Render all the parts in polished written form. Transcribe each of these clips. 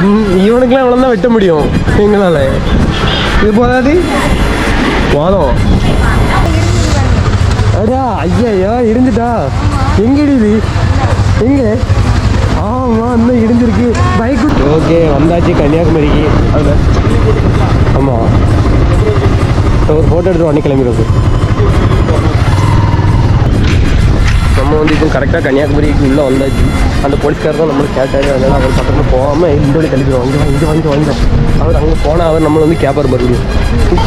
இவனுக்குலாம் இவ்வளோ தான் வெட்ட முடியும் எங்களால். இது போதாது வாதம். அடா ஐயா இடிஞ்சுட்டா. எங்கடி இது? எங்கே? ஆமாம் இன்னும் இடிஞ்சிருக்கு பைக்கு. ஓகே வந்தாச்சு கன்னியாகுமரிக்கு. அதில் ஆமாம் ஒரு ஃபோட்டோ எடுத்து உடனே கிளம்பிடுவோம். நம்ம வந்து இப்போ கரெக்டாக கன்னியாகுமரிக்கு உள்ளே வந்தாச்சு. அந்த போலீஸ்கார் தான் நம்மளுக்கு கேட்டார். அதனால் அவர் பக்கத்தில் போகாமல் இந்த வழி கழிக்கிறோம். இங்கே வாங்க அவர் அங்கே போனால் அவர் நம்மளை வந்து கேப்பார் மறுபடியும்.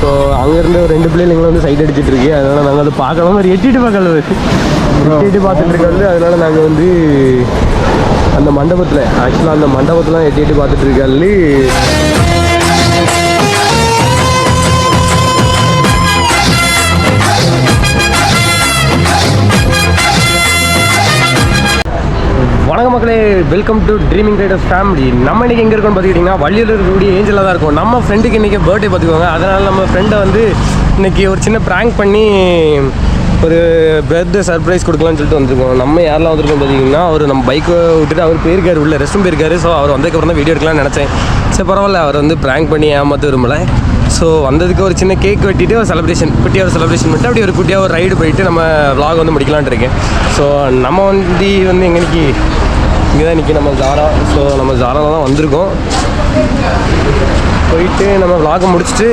ஸோ அங்கேருந்து ஒரு 2 பிள்ளைங்களை வந்து சைட் அடிச்சுட்டு இருக்கு. அதனால் நாங்கள் அதை பார்க்கலாம். ஒரு எட்டிட்டு பார்த்துட்டு இருக்காது. அதனால் நாங்கள் வந்து அந்த மண்டபத்தில் ஆக்சுவலாக அந்த மண்டபத்தில் எட்டி பார்த்துட்டு இருக்காது. வணக்கம் மக்களே, welcome to dreaming Riders family. நம்ம இன்றைக்கி எங்கே இருக்கோம்னு பார்த்துக்கிட்டிங்கன்னா வள்ளியில் இருக்கக்கூடிய ஏஞ்சலில் தான் இருக்கும். நம்ம ஃப்ரெண்டுக்கு இன்றைக்கி பர்த்டே பார்த்துக்கோங்க. அதனால் நம்ம ஃப்ரெண்டை வந்து இன்றைக்கி ஒரு சின்ன ப்ராங்க் பண்ணி ஒரு பர்த்டே சர்ப்ரைஸ் கொடுக்கலான்னு சொல்லிட்டு வந்திருக்கோம். நம்ம யாரெல்லாம் வந்திருக்கோம் பார்த்தீங்கன்னா அவர் நம்ம பைக்கை விட்டுட்டு அவர் போயிருக்காரு, உள்ள ரெஸ்ட்ரூம் போயிருக்காரு. ஸோ அவர் வந்ததுக்கப்புறம் தான் வீடியோ எடுக்கலாம்னு நினச்சேன். சரி பரவாயில்ல, அவர் வந்து ப்ராங்க் பண்ணி ஏமாற்ற விரும்பலை. ஸோ வந்ததுக்கு ஒரு சின்ன கேக் வெட்டிட்டு ஒரு குட்டியாக ஒரு செலிப்ரேஷன் பண்ணிட்டு அப்படி ஒரு குட்டியாக ஒரு ரைடு போயிட்டு நம்ம vlog வந்து முடிக்கலான்ட்டு இருக்கேன். ஸோ நம்ம வந்து எங்கே இங்கே தான் நிற்கி நம்ம ஜாரா. ஸோ நம்ம ஜாராவில் தான் வந்திருக்கோம். போயிட்டு நம்ம vlog முடிச்சுட்டு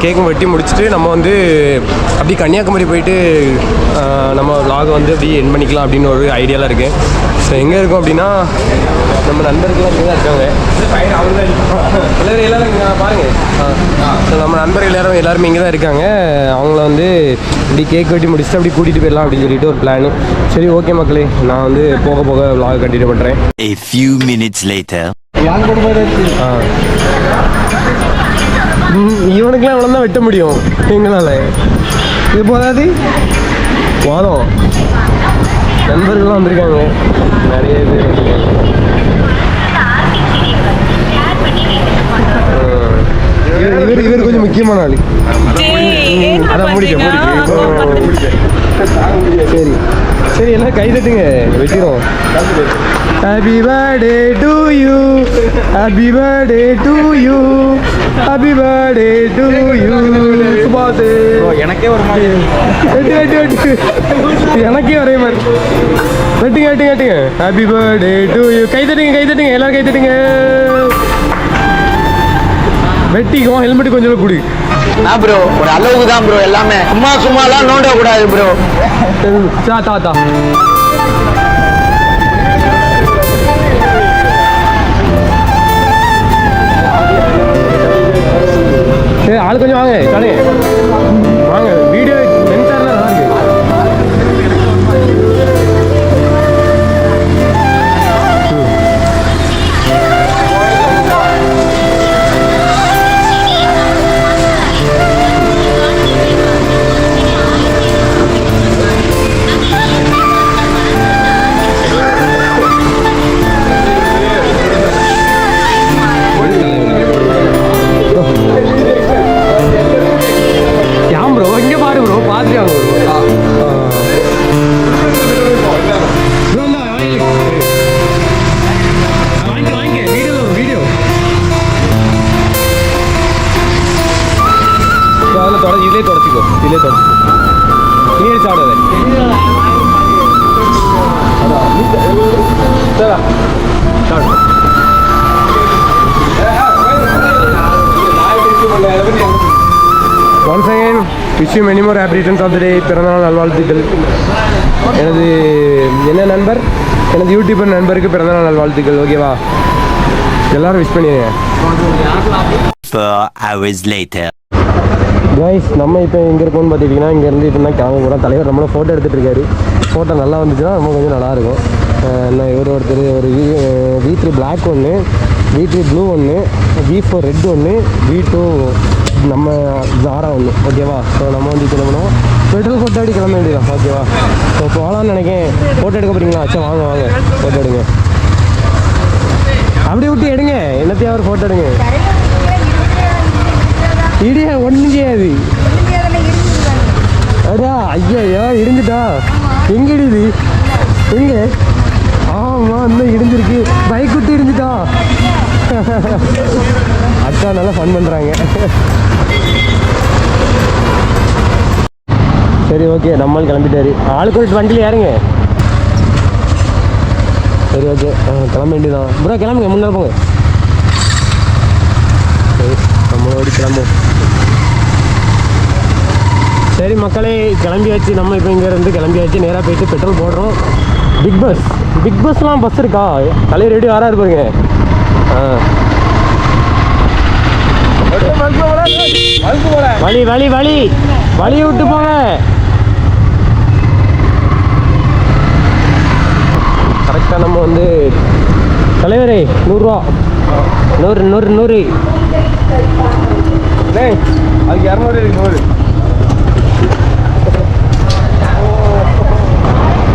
கேக்கும் வெட்டி முடிச்சுட்டு நம்ம வந்து அப்படி கன்னியாகுமரி போயிட்டு நம்ம vlog வந்து அப்படி என் பண்ணிக்கலாம் அப்படின்னு ஒரு ஐடியாவில் இருக்குது. ஸோ எங்கே இருக்கோம் அப்படின்னா நம்ம நண்பர்கள்லாம் இங்கே தான் இருக்காங்க. எல்லோரும் இங்கே பாருங்கள். ஸோ நம்ம நண்பர்கள் எல்லாருமே இங்கே தான் இருக்காங்க. அவங்கள வந்து இப்படி கேக் வெட்டி முடிச்சுட்டு அப்படி கூட்டிகிட்டு போயிடலாம் அப்படின்னு சொல்லிட்டு ஒரு பிளானு. சரி ஓகே மக்களே, நான் வந்து போக vlog கண்டினியூ பண்ணுறேன். A few minutes later. இவனுக்குலாம் இவ்வளோ தான் வெட்ட முடியும் எங்களால். இது போதாது வாதம். நண்பர்கள்லாம் வந்திருக்காங்க நிறைய பேர். இவர் கொஞ்சம் முக்கியமான ஆள். அதான் முடிக்க சரி சரி எல்லாம் கை தட்டுங்க, வெட்டிடும். Happy birthday to you, happy birthday to you, happy birthday to you. சுபாஷ் எனக்கே ஒரு மாதிரி வெட்டு எனக்கே ஒரே மாதிரி வெட்டுங்க. Happy birthday to you. கை தட்டுங்க எல்லாரும் கை தட்டுங்க. வெட்டிக்கும் ஹெல்மெட் கொஞ்சம் கொடு. ப்ரோ ஒரு அளவுக்கு தான் ப்ரோ, எல்லாமே சும்மாலாம் நோண்ட கூடாது ப்ரோ. தாத்தா சரி ஆள் கொஞ்சம் வாங்க தானே வாங்க. வீடியோ சென்சார்லாம் நல்லா இருக்கு. இதுலேயே தொடச்சிக்கோ. நீர் சாப்பிடாத. Once again wish you many more happy returns of the day. பிறந்தநாள் நல்வாழ்த்துக்கள். எனது யூடியூபர் நண்பருக்கு பிறந்தநாள் நல்வாழ்த்துக்கள். ஓகேவா, எல்லாரும் விஷ் பண்ணிடுங்க. 4 hours later. கைஸ் நம்ம இப்போ எங்கே இருக்கோம்னு பார்த்துக்கிட்டிங்கன்னா இங்கேருந்து இப்போ தான் கிளம்ப போகிறோம். தலைவர் நம்மளும் ஃபோட்டோ எடுத்துகிட்டு இருக்காரு. ஃபோட்டோ நல்லா வந்துச்சுன்னா நம்ம கொஞ்சம் நல்லாயிருக்கும். நான் ஒருத்தர் ஒரு V3 பிளாக் ஒன்று, V3 ப்ளூ ஒன்று, V4 ரெட் ஒன்று, V2 நம்ம ஜாரா ஒன்று. ஓகேவா, ஸோ நம்ம வந்து கிளம்பணும். பெட்ரோல் ஃபோட்டோ அடி கிளம்ப வேண்டியதான். ஓகேவா, ஸோ போகலான்னு நினைக்கேன். ஃபோட்டோ எடுக்க போகிறீங்களா? அச்சா வாங்க ஃபோட்டோ எடுங்க. அப்படி விட்டு எடுங்க, என்னத்தையும் ஒரு ஃபோட்டோ எடுங்க. இடியா ஒன்றும் செய்யாது. அடா ஐயா இடிஞ்சுட்டா. எங்கே இடிது? எங்கே? ஆமாம் இன்னும் இடிஞ்சிருக்கு. பைக் விட்டு இடிஞ்சுட்டா. அக்கா நல்லா ஃபன் பண்ணுறாங்க. சரி ஓகே, நம்மளும் கிளம்பிட்டாரு. ஆளுக்கு ஒரு வண்டியில் ஏறுங்க. சரி ஓகே, கிளம்ப வேண்டியதான் ப்ரோ. கிளம்புங்க, முன்னாடி போங்க. சரி, நம்மளோட கிளம்பும். சரி மக்களே, கிளம்பியாச்சு. நம்ம இப்போ இங்கேருந்து கிளம்பியாச்சு. நேராக போயிட்டு பெட்ரோல் போடுறோம். பிக் பஸ்லாம் பஸ் இருக்கா? தலைவர் ரெடி வராது பாருங்க. வழி வழி வழி வழி விட்டு போங்க. கரெக்டாக நம்ம வந்து தலைவரே 100 ரூபா, 100 100 100 அதுக்கு 200 100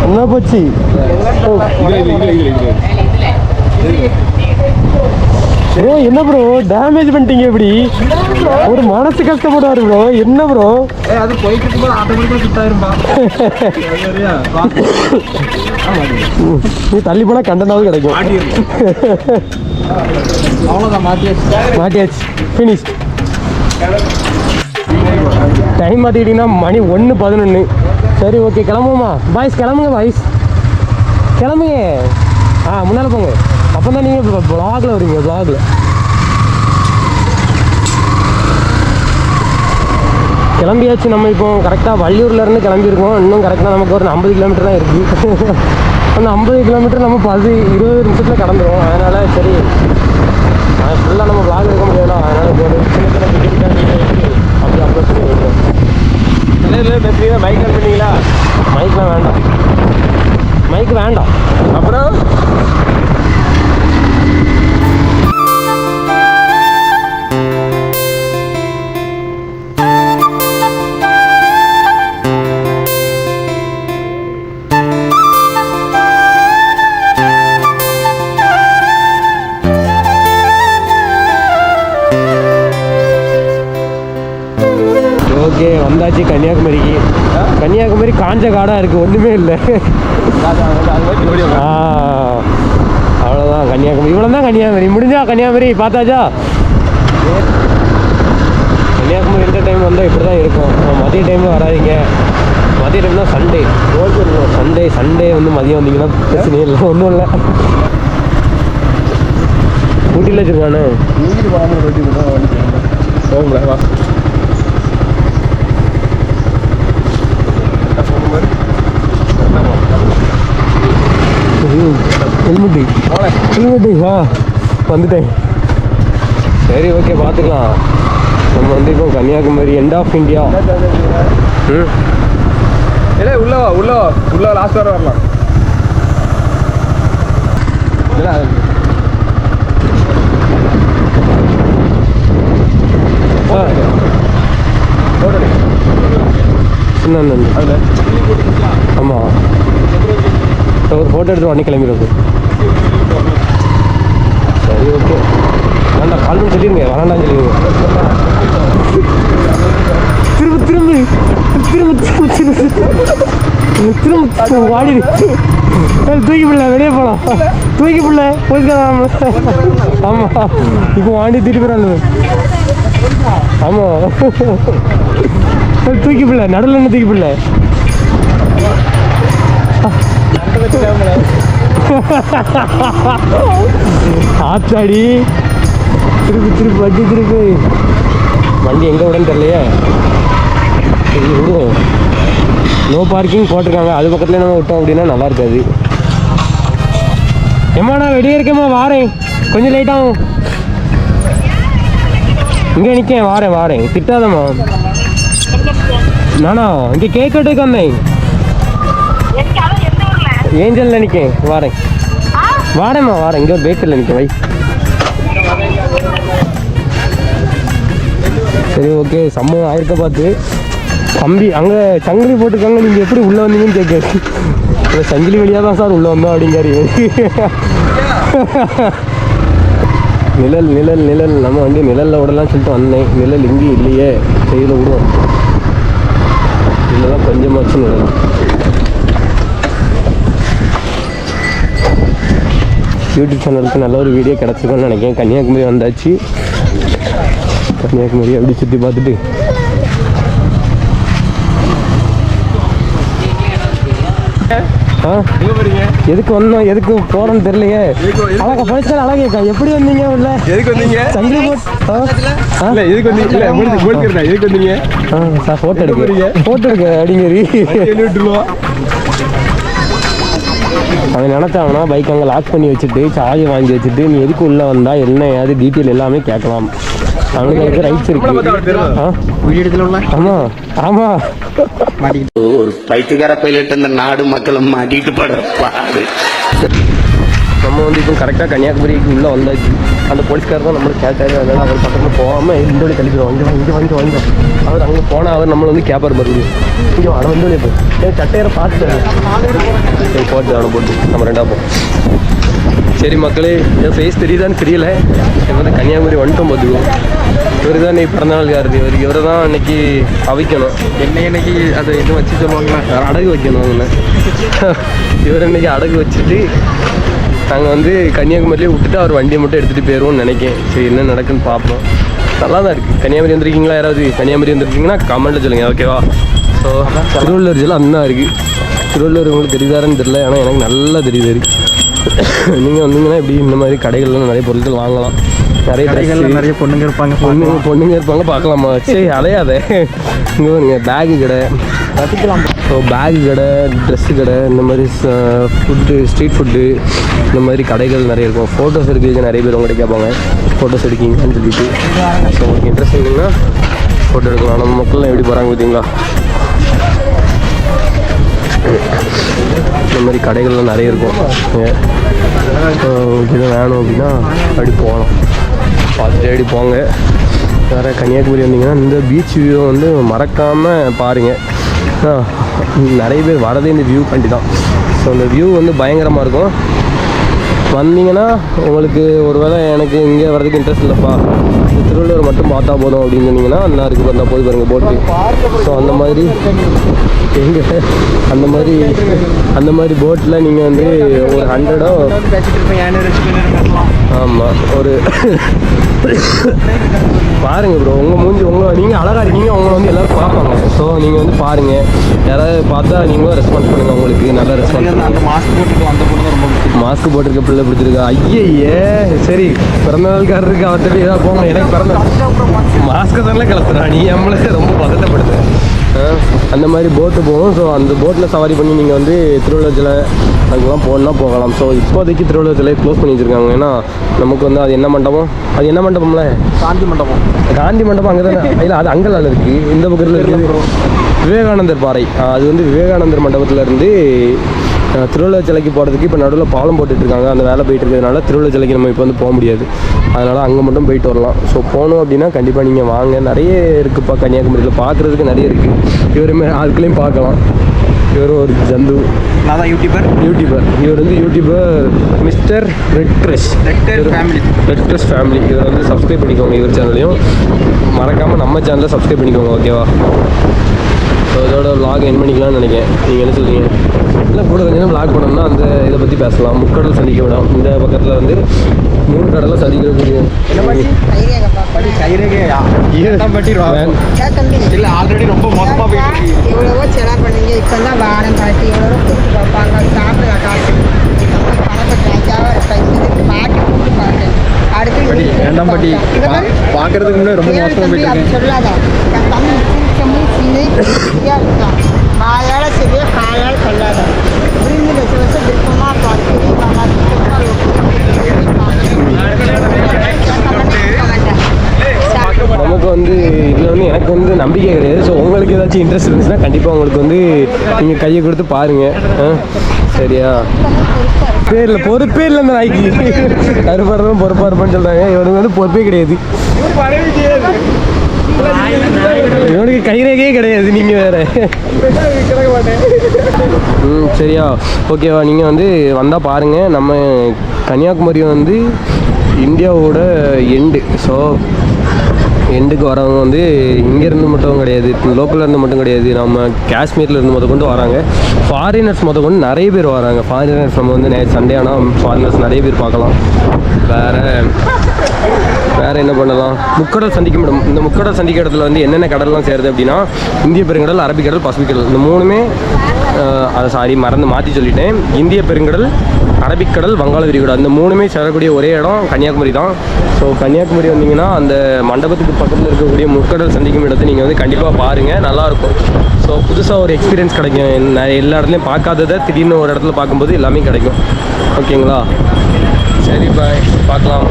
என்ன போச்சு? ப்ரோ என்ன ப்ரோ டேமேஜ் பண்ணிட்டீங்க? இப்படி ஒரு மனசு கஷ்டப்படுவார் ப்ரோ. என்ன ப்ரோ அது போயிட்டு இருக்கும்போது ஆட்டோமேட்டிக்காக ஃபிட் ஆயிரும்பா. நீ தள்ளி போனால் கண்டனாவது கிடைக்கும். அவ்வளோதான், மாட்டியாச்சு. ஃபினிஷ். டைம் மாற்றிக்கிட்டிங்கன்னா மணி 1:11. சரி ஓகே, கிளம்புமா பாய்ஸ்? கிளம்புங்க பாய்ஸ், கிளம்புங்க. முன்னால் போங்க. அப்போ தான் நீங்கள் வ்ளாகில் வருவீங்க. வ்ளாகில் கிளம்பியாச்சு. நம்ம இப்போ கரெக்டாக வள்ளியூர்லேருந்து கிளம்பியிருக்கோம். இன்னும் கரெக்டாக நமக்கு ஒரு 50 கிலோமீட்டர் தான் இருக்குது. அந்த 50 கிலோமீட்டர் நம்ம 10-20 நிமிஷத்தில் கடந்துடும். அதனால் சரி, ஃபுல்லாக நம்ம வ்ளாக் எடுக்க முடியல. அதனால் ஒரு சின்ன சின்ன அப்படி அப்ரோச் பண்ணி வைக்கிறோம். பேசுறீங்க. மைக் ஆன் பண்ணீங்களா? மைக்லாம் வேண்டாம், மைக் வேண்டாம். அப்புறம் ஓகே, வந்தாச்சு கன்னியாகுமரிக்கு. கன்னியாகுமரி காஞ்ச காடாக இருக்குது, ஒன்றுமே இல்லை. அவ்வளோதான் கன்னியாகுமரி. இவ்வளோ தான் கன்னியாகுமரி. முடிஞ்சா கன்னியாகுமரி பார்த்தாச்சா? கன்னியாகுமரி இந்த டைம் வந்தால் இப்படி தான் இருக்கும். மதிய டைமில் வராதிங்க. மதிய டைம்னா சண்டே. சண்டே வந்து மதியம் வந்தீங்கன்னா பிரச்சனையே இல்லை, ஒன்றும் இல்லை. ஊட்டியில் வச்சுருக்கானே போகும்ல. வா ஹெல்மெட்டு வா, வந்துட்டேன். சரி ஓகே, பார்த்துக்கலாம். நம்ம வந்து இப்போ கன்னியாகுமரி எண்ட் ஆஃப் இந்தியா. இல்லை உள்ள லாஸ்ட் வர வரலாம். இல்லை ஆமாம், ஒரு ஃபோட்டோ எடுத்து உடனே கிளம்பிடுறது. சரி ஓகே, வேண்டாம் கால் பண்ணி சொல்லிடுங்க, வேண்டாம்னு சொல்லிடுங்க. திரும்ப வாடி தூக்கி பிள்ளை வெளியே போகலாம். தூக்கி பிள்ளை போய்க்கலாம். ஆமாம், இப்போ வாண்டி திருப்பிடுறாங்க. ஆமாம், தூக்கி பிள்ளை நடுவில் என்ன தூக்கி பிள்ளை. ஆத்தாடி, திருப்பி வண்டி எங்கே விடன்னு தெரியலையே. விடுவோம். நோ பார்க்கிங் போட்டிருக்காங்க, அது பக்கத்துலேயே நம்ம விட்டோம் அப்படின்னா நல்லா இருக்காது. ஏம்மா நான் வெளியே இருக்கேம்மா, வாரேன், கொஞ்சம் லேட்டாகும். இங்கே நிற்கேன், வாரேன், திட்டாதம்மா. நானா இங்கே கேக் கட்டுக்கு வந்தேன். ஏஞ்சல் நினைக்கேன், வாரேம்மா, இங்கே ஒரு பேக்கரியில் நிற்க வை. சரி ஓகே, சம்பவம் ஆயிருக்க பார்த்து தம்பி அங்கே சங்கிலி போட்டிருக்காங்க, நீங்கள் எப்படி உள்ளே வந்தீங்கன்னு கேட்காது. இல்லை சங்கிலி வழியாக தான் சார் உள்ளே வந்தோம் அப்படிங்காரு. நிழல் நம்ம வண்டி நிழலில் விடலாம் சொல்லிட்டு வந்தேன். நிழல் இங்கேயும் இல்லையே, செய்தியில் விடுவோம். இல்லைதான் கொஞ்சமாச்சு நிழல். யூடியூப் சேனலுக்கு நல்ல ஒரு வீடியோ கிடச்சிருக்கும்னு நினைக்கிறேன். கன்னியாகுமரி வந்தாச்சு. கன்னியாகுமரி அப்படி சுற்றி பார்த்துட்டு எதுக்கு வந்தோம், எதுக்கு போறோம்னு தெரியலையே. அழகா படிச்சா அழகேக்கா, எப்படி வந்தீங்க உள்ள? எதுக்கு வந்தீங்க? சங்கிலி இல்ல எதுக்கு வந்தீங்க? இல்ல முடிக்கிறேன். எதுக்கு வந்தீங்க? சார் ஃபோட்டோ எடுக்க அப்படிங்கிறீ. அவன் நினச்சாங்கன்னா பைக் அங்கே லாக் பண்ணி வச்சுட்டு சார்ஜ் வாங்கி வச்சுட்டு நீ எதுக்கு உள்ளே வந்தா என்ன ஏது டீட்டெயில் எல்லாமே கேட்கலாம். அவனுக்கு ரைட்ஸ் இருக்கு. ஆமாம் ஆமாம். ஒரு பைத்தியக்கார பைலட் இந்த நாடு மக்களும் மாட்டிட்டு படுறாரு. நம்ம வந்து இப்போ கரெக்டாக கன்னியாகுமரிக்கு உள்ளே வந்தாச்சு. அந்த போலீஸ்கார் தான் நம்மளுக்கு கேட்டாரு. அதனால் அவர் பக்கத்தில் போகாமல் இந்த வழி கழிக்கிறோம். இங்கே வாங்கி அவர் அங்கே போனால் அவர் நம்மளை வந்து கேப்பார் மறுபடியும். இங்கே வர வந்து இப்போ சட்டையரை பார்த்துட்டாரு. போட்டு அவனை போட்டு நம்ம ரெண்டா போ. சரி மக்களே, என் ஃபேஸ் தெரியுதான்னு தெரியல. இப்போ வந்து கன்னியாகுமரி வந்துட்டோம் பார்த்துக்குவோம். இவர் தான் இன்னைக்கு பிறந்தநாள் யாருது. இவரை தான் இன்னைக்கு அவிக்கணும். இன்னைக்கு அதை எதுவும் வச்சு சொல்லுவாங்களா, அடகு வைக்கணும். அவங்க இவர் இன்னைக்கு அடகு வச்சுட்டு நாங்கள் வந்து கன்னியாகுமரியிலே விட்டுட்டு அவர் வண்டியை மட்டும் எடுத்துகிட்டு போயிடுவோம்னு நினைக்கிறேன். சரி என்ன நடக்குன்னு பார்ப்போம். நல்லா தான் இருக்குது. கன்னியாகுமரி வந்திருக்கீங்களா? யாராவது கன்னியாகுமரி வந்திருக்கீங்கன்னா கமெண்ட்டில் சொல்லுங்கள், ஓகேவா? ஸோ திருவள்ளூர் ஜில்லா அண்ணா இருக்குது. திருவள்ளூர் உங்களுக்கு தெரியுதாருன்னு தெரியல, ஆனால் எனக்கு நல்லா தெரியுது. நீங்கள் வந்தீங்கன்னா இப்படி இந்த மாதிரி கடைகள்லாம் நிறைய பொருட்கள் வாங்கலாம். நிறைய கடைகள், நிறைய பொண்ணுங்க இருப்பாங்க பார்க்கலாமா? சரி அலையாதே. இங்கே வருங்க பேகு கடை கற்றுக்கலாம். ஸோ பேகு கடை, ட்ரெஸ்ஸு கடை, இந்த மாதிரி ஃபுட்டு, ஸ்ட்ரீட் ஃபுட்டு, இந்த மாதிரி கடைகள் நிறைய இருக்கும். ஃபோட்டோஸ் எடுக்கிறதுக்கு நிறைய பேர் உங்கள்கிட்ட கேட்பாங்க, ஃபோட்டோஸ் எடுக்கிங்கன்னு சொல்லிட்டு. ஸோ உங்களுக்கு இன்ட்ரெஸ்ட் இருந்தீங்கன்னா ஃபோட்டோ எடுக்கலாம். நம்ம மக்கள்லாம் எப்படி போகிறாங்க பார்த்தீங்களா? இந்த மாதிரி கடைகள்லாம் நிறைய இருக்கும். உங்களுக்கு எதுவும் வேணும் அப்படின்னா அப்படி போகலாம், பார்த்துட்டு அப்படி போங்க. வேறு கன்னியாகுமரி வந்தீங்கன்னா இந்த பீச் வியூ வந்து மறக்காமல் பாருங்கள். நிறைய பேர் வரதே இந்த வியூ கண்டி தான். ஸோ அந்த வியூ வந்து பயங்கரமாக இருக்கும். வந்தீங்கன்னா உங்களுக்கு ஒரு வேளை எனக்கு இங்கே வரதுக்கு இன்ட்ரெஸ்ட் இல்லைப்பா, திருவள்ளூர் மட்டும் பார்த்தா போதும் அப்படின்னு சொன்னீங்கன்னா நல்லா இருக்குது. வந்தால் போது பாருங்கள் போட்டு. ஸோ அந்த மாதிரி எங்கே அந்த மாதிரி போட்டில் நீங்கள் வந்து ஒரு 100 ஆமாம் ஒரு பாருங்கள் ப்ரோ. நீங்கள் அழகாக இருக்கீங்க, உங்களை வந்து எல்லோரும் பார்ப்பாங்க. ஸோ நீங்கள் வந்து பாருங்கள், யாராவது பார்த்தா நீங்களும் ரெஸ்பான்ஸ் பண்ணுங்கள். உங்களுக்கு நல்லா ரெஸ்பான்ஸ். மாஸ்க் போட்டிருக்க பிள்ளை பிடிச்சிருக்கா? ஐயே சரி, பிறந்த நாள்காரருக்கு அவர்கிட்ட ஏதாவது போங்க. எனக்கு பிறந்த மாஸ்க்கை தானே கலத்துறா, நீ நம்மளே ரொம்ப பதட்டப்படுது. அந்த மாதிரி போட்டு போகும். ஸோ அந்த போட்டில் சவாரி பண்ணி நீங்கள் வந்து திருவள்ளுவர் சிலை அதுக்கெல்லாம் போகணுன்னா போகலாம். ஸோ இப்போதைக்கு திருவள்ளுவர் சிலையை க்ளோஸ் பண்ணி வச்சுருக்காங்க. ஏன்னா நமக்கு வந்து அது என்ன மண்டபம்ல காந்தி மண்டபம் அங்கே தானே இல்லை, அது அங்கெல்லாம் இருக்குது. இந்த பக்கத்தில் இருக்குது விவேகானந்தர் பாறை. அது வந்து விவேகானந்தர் மண்டபத்திலேருந்து திருவள்ளுவர் சிலைக்கு போகிறதுக்கு இப்போ நடுவில் பாலம் போட்டுட்ருக்காங்க. அந்த வேலை போயிட்டு இருக்கிறதுனால திருவள்ளுவர் சிலைக்கு நம்ம இப்போ வந்து போக முடியாது. அதனால் அங்கே மட்டும் போயிட்டு வரலாம். ஸோ போகணும் அப்படின்னா கண்டிப்பாக நீங்கள் வாங்க. நிறைய இருக்குதுப்பா கன்னியாகுமரியில், பார்க்குறதுக்கு நிறைய இருக்குது. இவருமே ஆட்களையும் பார்க்கலாம். இவரும் ஒரு ஜந்து, நான் தான் யூடியூபர். இவர் வந்து யூடியூபர் மிஸ்டர் ரெட்ரஸ் ஃபேமிலி. இவர் வந்து சப்ஸ்கிரைப் பண்ணிக்கோங்க. இவர் சேனலையும் மறக்காமல் நம்ம சேனலை சப்ஸ்கிரைப் பண்ணிக்கோங்க, ஓகேவா? ஸோ இதோட விலாக் என் பண்ணிக்கலாம்னு நினைக்கிறேன். நீங்கள் என்ன சொல்கிறீங்க? இல்லை கூட கொஞ்சம் விலாக் பண்ணோம்னா அந்த இதை பற்றி பேசலாம். முக்கடல் சந்திக்க விடும். இந்த பக்கத்தில் வந்து 3 கடலை சந்திக்கக்கூடிய இல்லை ஆல்ரெடி ரொம்ப மோசமாக போயிட்டு எவ்வளவோ செலவு பண்ணுங்க. இப்போ தான் வாரம் காட்டி எவ்வளோ கூப்பிட்டு பார்ப்பாங்க. சாப்பிட காசு பாட்டு கூப்பிட்டு பாட்டு அடுத்து வேண்டாம் பாட்டி, பார்க்கறதுக்கு முன்னாடி ரொம்ப மோசமாக போயிட்டு சொல்லாத. என் தம்பி இருக்கான், வாயால் சரியா காயால் சொல்லாத. விரும்பி வருஷம் விருப்பமாக பார்த்து நமக்கு வந்து இதில் வந்து எனக்கு வந்து நம்பிக்கை கிடையாது. ஸோ உங்களுக்கு ஏதாச்சும் இன்ட்ரெஸ்ட் இருந்துச்சுன்னா கண்டிப்பாக உங்களுக்கு வந்து நீங்கள் கையை கொடுத்து பாருங்கள், சரியா? பேரில் பொறுப்பே இல்லை அந்த நாய்க்கு. கருப்பாக பொறுப்பாக இருப்பான்னு சொல்கிறாங்க. இவனுக்கு வந்து பொறுப்பே கிடையாது. இவனுக்கு கைரேகையே கிடையாது. நீங்கள் வேறு சரியா? ஓகேவா? நீங்கள் வந்து வந்தால் பாருங்கள். நம்ம கன்னியாகுமரி வந்து இந்தியாவோட எண்டு. ஸோ எண்டுக்கு வரவங்க வந்து இங்கேருந்து மட்டும் கிடையாது, லோக்கலில் இருந்து மட்டும் கிடையாது, நம்ம காஷ்மீரில் இருந்து கொண்டு வராங்க. ஃபாரினர்ஸ் கொண்டு நிறைய பேர் வராங்க. ஃபாரினர்ஸ் நம்ம வந்து சண்டே ஆனால் ஃபாரினர்ஸ் நிறைய பேர் பார்க்கலாம். வேறு என்ன பண்ணலாம்? முக்கடல் சந்திக்கும் இடம். இந்த முக்கடல் சந்திக்க இடத்துல வந்து என்னென்ன கடல்லாம் சேருது அப்படின்னா, இந்திய பெருங்கடல், அரபிக்கடல், பசிபிக் கடல். இந்த மூணுமே மாற்றி சொல்லிட்டேன். இந்திய பெருங்கடல், அரபிக்கடல், வங்காள விரிகுடா, இந்த மூணுமே சேரக்கூடிய ஒரே இடம் கன்னியாகுமரி தான். ஸோ கன்னியாகுமரி வந்தீங்கன்னா அந்த மண்டபத்துக்கு பக்கத்தில் இருக்கக்கூடிய முக்கடல் சந்திக்கும் இடத்தை நீங்கள் வந்து கண்டிப்பாக பாருங்கள், நல்லாயிருக்கும். ஸோ புதுசாக ஒரு எக்ஸ்பீரியன்ஸ் கிடைக்கும். நான் எல்லா இடத்துலையும் பார்க்காததை திடீர்னு ஒரு இடத்துல பார்க்கும்போது எல்லாமே கிடைக்கும். ஓகேங்களா? சரி, பாய், பார்க்கலாம்.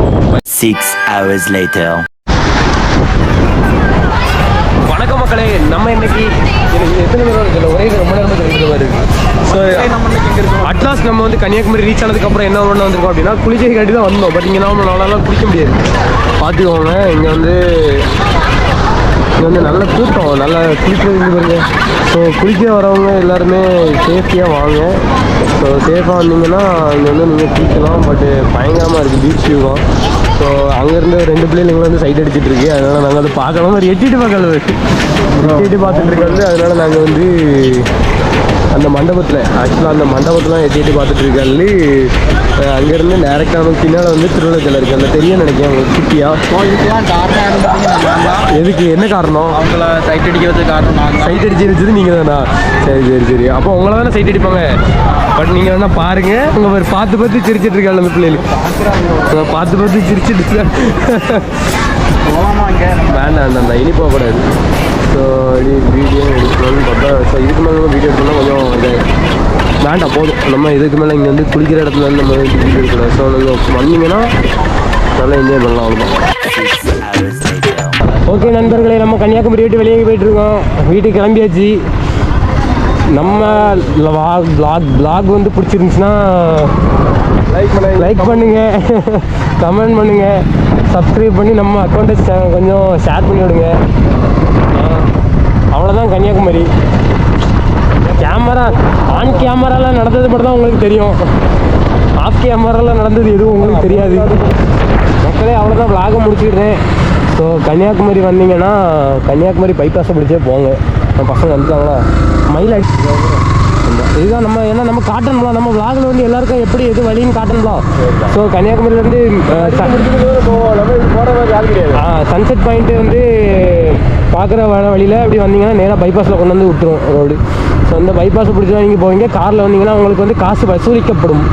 6 hours later. வணக்கம் மக்களே, நம்ம இன்னைக்கு எனக்கு எத்தனை நேரம் இருக்குல்ல, ஒரே ரொம்ப நேரமாக தெரிஞ்ச மாதிரி இருக்குது. ஸோ அட்லாஸ்ட் நம்ம வந்து கன்னியாகுமரி ரீச் ஆனதுக்கப்புறம் என்ன பண்ண வந்திருக்கோம் அப்படின்னா, குளிச்சை காட்டி தான் வந்தோம். பட் இங்கே நம்மளால குளிக்க முடியாது. பார்த்துக்கோங்க, இங்கே வந்து நல்ல கூட்டம், நல்லா குளிக்கிறது பாருங்க. ஸோ குளிக்க வரவங்க எல்லாருமே சேஃப்டியாக வாங்க. ஸோ சேஃபாக வந்தீங்கன்னா இங்கே வந்து நீங்கள் குளிக்கலாம். பட்டு பயங்கரமாக இருக்குது, பீச் வியூ தான். ஸோ அங்கேருந்து 2 பிள்ளைங்களை வந்து சைட் அடிச்சுட்டு இருக்கு. அதனால் நாங்கள் அதை பார்க்கலாம், ஒரு எட்டிட்டு பார்த்துட்டு இருக்காது. அதனால் நாங்கள் வந்து அந்த மண்டபத்தில் அந்த மண்டபத்தில் எட்டிட்டு பார்த்துட்டு இருக்காரு. அங்கேருந்து டேரெக்டாக நமக்கு பின்னால் வந்து திருவள்ளத்தில் இருக்குது. அதில் தெரிய நினைக்கிறேன் உங்களுக்கு குட்டியாக. எதுக்கு, என்ன காரணம்? அவங்கள சைட் அடிக்கிறதுக்கு காரணம் சைட் அடிச்சு வச்சது நீங்கள் தானா? சரி. அப்போ உங்களை தானே சைட் அடிப்பாங்க. பட் நீங்கள் வேணால் பாருங்கள், உங்கள் பார்த்து சிரிச்சிட்டு இருக்காங்க அந்த பிள்ளைகளுக்கு. பார்த்து சிரிச்சிட்டு வேண்டாம், இனி போகக்கூடாது. ஸோ வீடியோ எடுக்கணும்னு பார்த்தா, ஸோ இதுக்கு மேலே வீடியோ எடுக்கணும்னா கொஞ்சம் வேண்டாம், போதும். நம்ம இதுக்கு மேலே இங்கே வந்து குளிக்கிற இடத்துல வந்து நம்ம வீடியோ எடுக்கணும். ஸோ நீங்கள் வந்தீங்கன்னா நல்லா என்ஜாய் பண்ணலாம், அவ்வளோதான். ஓகே நண்பர்களே, நம்ம கன்னியாகுமரி விட்டு வெளியே போயிட்டுருக்கோம். வீட்டுக்கு கிளம்பியாச்சு. நம்ம பிளாக் வந்து பிடிச்சிருந்துச்சுன்னா லைக் பண்ணுங்கள், கமெண்ட் பண்ணுங்கள், சப்ஸ்கிரைப் பண்ணி நம்ம அக்கௌண்ட்டை கொஞ்சம் ஷேர் பண்ணி விடுங்க. அவ்வளோதான் கன்னியாகுமரி. ஆன் கேமராவில் நடந்தது மட்டும் தான் உங்களுக்கு தெரியும். ஆஃப் கேமராவில் நடந்தது எதுவும் உங்களுக்கு தெரியாது மக்களே. அவ்வளோதான், விளாகை முடிச்சுக்கிட்டேன். ஸோ கன்னியாகுமரி வந்தீங்கன்னா கன்னியாகுமரி பைபாஸை பிடிச்சே போங்க. நம்ம பசங்க வந்துட்டாங்களா, மயில் அடிச்சு இதுதான் நம்ம, ஏன்னா நம்ம காட்டணும்லாம், நம்ம விளாகில் வந்து எல்லாருக்கும் எப்படி எது வழின்னு காட்டணும்லாம். ஸோ கன்னியாகுமரியிலேருந்து சன்செட் பாயிண்ட்டு வந்து பார்க்குற வழியில் அப்படி வந்தீங்கன்னா நேராக பைபாஸில் கொண்டு வந்து விட்டுரும் ரோடு. ஸோ அந்த பைபாஸை பிடிச்சி தான் நீங்கள் போவீங்க. காரில் வந்தீங்கன்னா உங்களுக்கு வந்து காசு வசூலிக்கப்படும்.